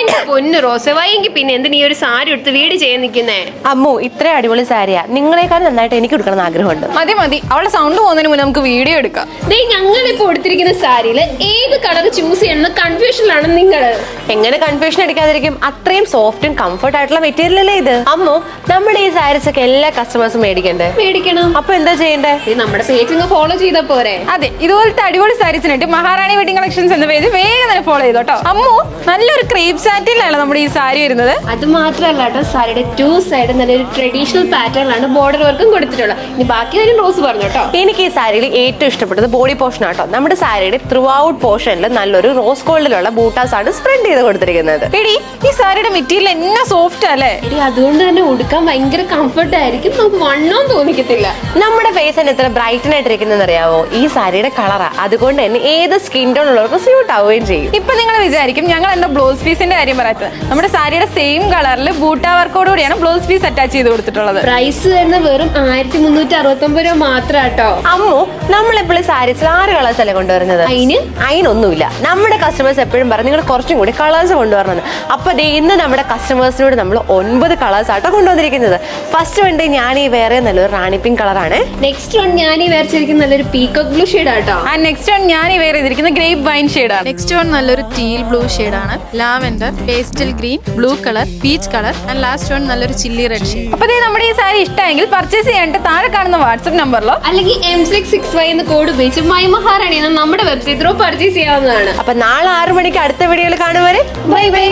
എന്റെ പൊന്നു റോസ് വൈകി പിന്നെ എന്ത് നീ ഒരു സാരി എടുത്ത് വീട് ചെയ്യാൻ നിൽക്കുന്നേ? അമ്മു ഇത്ര അടിപൊളി സാരിയാ, നിങ്ങളെക്കാൾ നന്നായിട്ട് എനിക്ക് എടുക്കണം എന്ന് ആഗ്രഹമുണ്ട്. മതി മതി, അവളുടെ സൗണ്ട് പോകുന്നതിന് മുന്നേ നമുക്ക് വീഡിയോ എടുക്കാം. ഞങ്ങളിപ്പോ എടുത്തിരിക്കുന്ന സാരിയിൽ ഏത് കളർ ചൂസ് ചെയ്യണമെന്ന് കൺഫ്യൂഷനിലാണ് നിങ്ങൾ. എങ്ങനെ കൺഫ്യൂഷൻ അടിക്കാതിരിക്കും? അത്രയും സോഫ്റ്റും കംഫർട്ട് ആയിട്ടുള്ള മെറ്റീരിയൽ അല്ലേ ഇത്. അമ്മു, നമ്മുടെ ഈ സാരീസ് ഒക്കെ എല്ലാ കസ്റ്റമേഴ്സും മേടിക്കണം. അപ്പൊ എന്താ ചെയ്യണ്ടേ? നമ്മുടെ പേജ് ഫോളോ ചെയ്താ പോരെ? അതെ, ഇതുപോലത്തെ അടിപൊളി സാരീസിനായിട്ട് മഹാറാണി വെഡിങ് കളക്ഷൻസ് എന്ന പേജ് വേഗം തന്നെ ഫോളോ ചെയ്തോട്ടോ. അമ്മു, നല്ലൊരു ക്രേപ്പ് സാറ്റിലാണ് നമ്മുടെ ഈ സാരി വരുന്നത്. അത് മാത്രമല്ല കേട്ടോ, സാരിയുടെ 2 സൈഡ് നല്ലൊരു ട്രഡീഷണൽ പാറ്റേണിലാണ് ബോർഡർ വർക്കും കൊടുത്തിട്ടുള്ളത്. ഇനി ബാക്കി കാര്യം റോസ് പറഞ്ഞു കേട്ടോ. എനിക്ക് ഈ സാരിയിൽ ഏറ്റവും ഇഷ്ടപ്പെട്ടത് ബോഡി പോർഷൻ ആട്ടോ. നമ്മുടെ സാരിയുടെ ത്രൂ ഔട്ട് പോർഷനിൽ നല്ലൊരു റോസ് ഗോൾഡിലുള്ള ബൂട്ടാസ് ആണ് സ്പ്രെഡ് ചെയ്ത് കൊടുത്തിരിക്കുന്നത്. എടി, ഈ സാരിയുടെ മെറ്റീരിയൽ എന്നാ സോഫ്റ്റ് അല്ലേ? അതുകൊണ്ട് തന്നെ ഉടുക്കാൻ ഭയങ്കര കംഫർട്ട് ആയിരിക്കും, നമുക്ക് വണ്ണവും തോന്നിക്കത്തില്ല. നമ്മുടെ ഫേസിന് എത്ര ബ്രൈറ്റൻ ആയിട്ടിരിക്കുന്നത് അറിയാവോ? ഈ സാരിയുടെ കളറാ. അതുകൊണ്ട് തന്നെ ഏത് സ്കിൻ ടോൺ ഉള്ളവർക്ക് സ്യൂട്ട് ആവുകയും ചെയ്യും. ഇപ്പൊ നിങ്ങൾ വിചാരിക്കും ഞങ്ങൾ എന്താ ബ്ലൗസ് പീസിന്റെ കാര്യം പറയാത്തത്. നമ്മുടെ സാരിയുടെ സെയിം കളറിൽ ബൂട്ടാ വർക്കോട് കൂടിയാണ് ബ്ലൗസ് പീസ് അറ്റാച്ച് ചെയ്ത് കൊടുത്തിട്ടുള്ളത്. പ്രൈസ് വരുന്ന വെറും 1369 രൂപ മാത്രം കേട്ടോ. അമ്മു, നമ്മളെപ്പോഴും സാരീസിൽ 6 കളേഴ്സ് അല്ലേ കൊണ്ടുവരുന്നത്? അതിനൊന്നുമില്ല. നമ്മുടെ കസ്റ്റമേഴ്സ് എപ്പോഴും പറഞ്ഞു നിങ്ങൾ കുറച്ചും കൂടി കളേഴ്സ് കൊണ്ടുവരണം. അപ്പൊ ഇന്ന് നമ്മുടെ കസ്റ്റമേഴ്സിനോട് നമ്മൾ 9 കളേഴ്സ് ആട്ടോ കൊണ്ടുവന്നിരിക്കുന്നത്. ഫസ്റ്റ് വണ്ടി ഞാൻ ഈ വേറെ നല്ലൊരു റാണി പിങ്ക് കളറാണ്. നെക്സ്റ്റ് വൺ ഞാൻ ഈ വരച്ചിരിക്കുന്ന നല്ലൊരു പീകോക്ക് ബ്ലൂ ഷെയ്ഡ് ആട്ടോ. നെക്സ്റ്റ് വൺ ഞാൻ ഈ വേറെ ചെയ്തിരിക്കുന്ന ഗ്രേപ്പ് വൈൻ ഷെയ്ഡ് ആണ്. നെക്സ്റ്റ് വൺ നല്ലൊരു ടീൽ ബ്ലൂ ഷെയ്ഡ് ആണ്. Lavender, pastel green, blue colour, peach colour and last one നല്ലൊരു ചില്ലി റെഡ് ഷെയ്ഡ്. അപ്പൊ നമ്മുടെ ഈ സാരി ഇഷ്ടമെങ്കിൽ പർച്ചേസ് ചെയ്യാനായിട്ട് താഴെ കാണുന്ന വാട്സ്ആപ്പ് നമ്പറിലോ അല്ലെങ്കിൽ M665 എന്ന കോഡ് ഉപയോഗിച്ച് മൈ മഹാറാണി എന്ന നമ്മുടെ വെബ്സൈറ്റ് ത്രൂ പർച്ചേസ് ചെയ്യാവുന്നതാണ്. അപ്പൊ നാളെ 6 മണിക്ക് അടുത്ത വീഡിയോയിൽ കാണുവരെ ബൈ ബൈ.